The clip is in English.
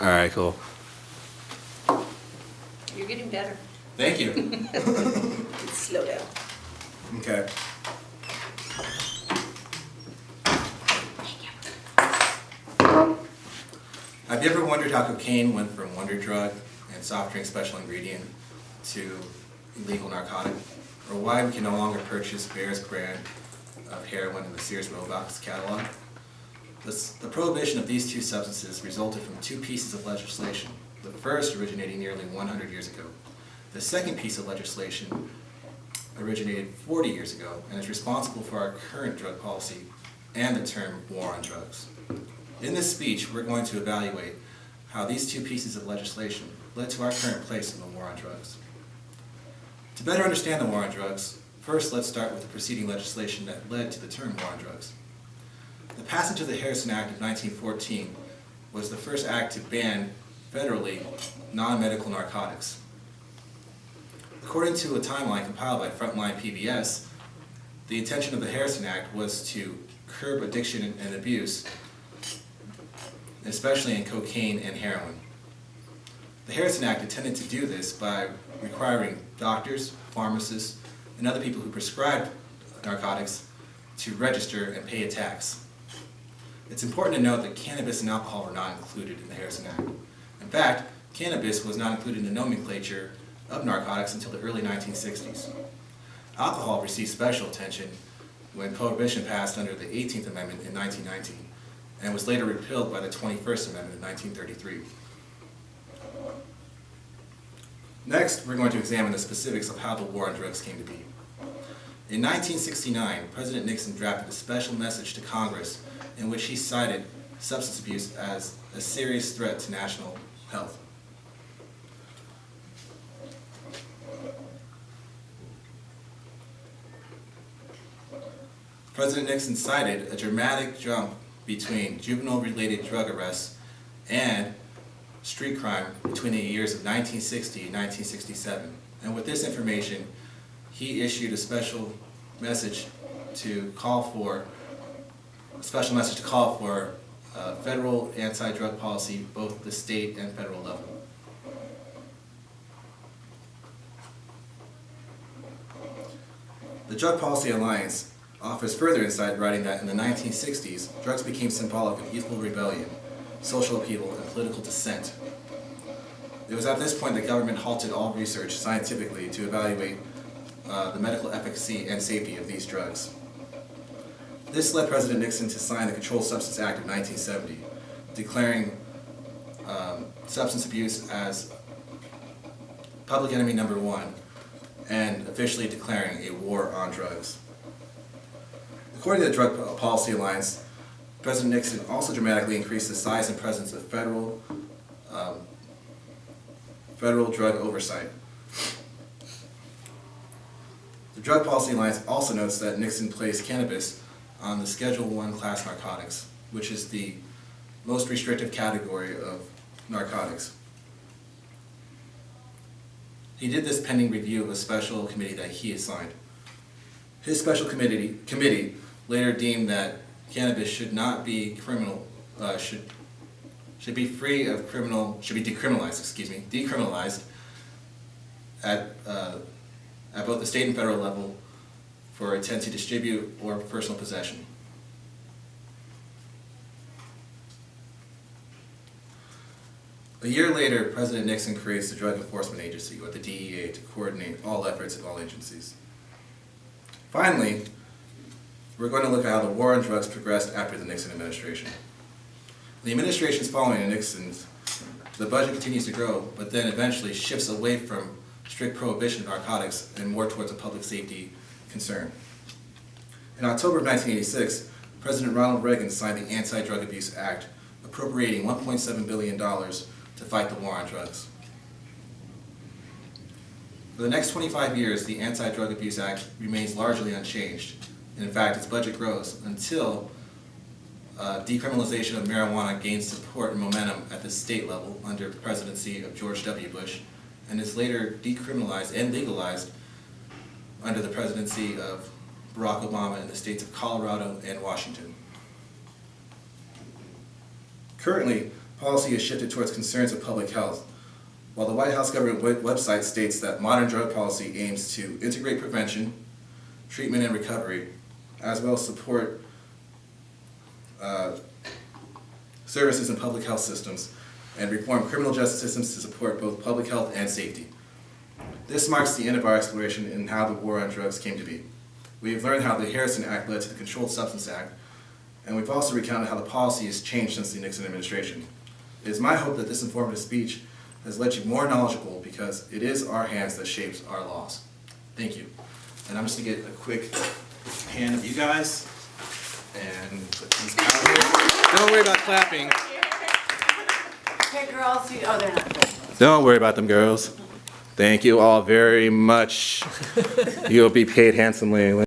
All right, cool. You're getting better. Thank you. Slow down. Okay. Have you ever wondered how cocaine went from wonder drug and soft drink special ingredient to illegal narcotic? Or why we can no longer purchase Bear's brand of heroin in the Sears Roebuck's catalog? The prohibition of these two substances resulted from two pieces of legislation, the first originating nearly 100 years ago. The second piece of legislation originated 40 years ago and is responsible for our current drug policy and the term war on drugs. In this speech, we're going to evaluate how these two pieces of legislation led to our current place in the war on drugs. To better understand the war on drugs, first let's start with the preceding legislation that led to the term war on drugs. The passage of the Harrison Act of 1914 was the first act to ban federally non-medical narcotics. According to a timeline compiled by Frontline PBS, the intention of the Harrison Act was to curb addiction and abuse, especially in cocaine and heroin. The Harrison Act intended to do this by requiring doctors, pharmacists, and other people who prescribed narcotics to register and pay a tax. It's important to note that cannabis and alcohol were not included in the Harrison Act. In fact, cannabis was not included in the nomenclature of narcotics until the early 1960s. Alcohol received special attention when Prohibition passed under the 18th Amendment in 1919 and was later repealed by the 21st Amendment in 1933. Next, we're going to examine the specifics of how the war on drugs came to be. In 1969, President Nixon drafted a special message to Congress in which he cited substance abuse as a serious threat to national health. President Nixon cited a dramatic jump between juvenile-related drug arrests and street crime between the years of 1960 and 1967. And with this information, he issued a special message to call for federal anti-drug policy, both at the state and federal level. The Drug Policy Alliance offers further insight, writing that in the 1960s, drugs became symbolic of youthful rebellion, social upheaval, and political dissent. It was at this point that government halted all research scientifically to evaluate the medical efficacy and safety of these drugs. This led President Nixon to sign the Controlled Substance Act of 1970, declaring substance abuse as public enemy number one and officially declaring a war on drugs. According to the Drug Policy Alliance, President Nixon also dramatically increased the size and presence of federal drug oversight. The Drug Policy Alliance also notes that Nixon placed cannabis on the Schedule I class narcotics, which is the most restrictive category of narcotics. He did this pending review of a special committee that he assigned. His special committee later deemed that cannabis should not be should be decriminalized at both the state and federal level for intent to distribute or personal possession. A year later, President Nixon creates the Drug Enforcement Agency, or the DEA, to coordinate all efforts of all agencies. Finally, we're going to look at how the war on drugs progressed after the Nixon administration. The administrations following Nixon's, the budget continues to grow, but then eventually shifts away from strict prohibition of narcotics and more towards a public safety concern. In October of 1986, President Ronald Reagan signed the Anti-Drug Abuse Act, appropriating $1.7 billion to fight the war on drugs. For the next 25 years, the Anti-Drug Abuse Act remains largely unchanged. In fact, its budget grows until decriminalization of marijuana gains support and momentum at the state level under the presidency of George W. Bush, and is later decriminalized and legalized under the presidency of Barack Obama in the states of Colorado and Washington. Currently, policy has shifted towards concerns of public health. While the White House government website states that modern drug policy aims to integrate prevention, treatment, and recovery, as well as support services in public health systems, and reform criminal justice systems to support both public health and safety. This marks the end of our exploration in how the war on drugs came to be. We have learned how the Harrison Act led to the Controlled Substance Act, and we've also recounted how the policy has changed since the Nixon administration. It is my hope that this informative speech has led you more knowledgeable, because it is our hands that shapes our laws. Thank you. And I'm just gonna get a quick hand of you guys, and put these out here. Don't worry about clapping. Okay, girls, oh, they're not good. Don't worry about them, girls. Thank you all very much. You'll be paid handsomely.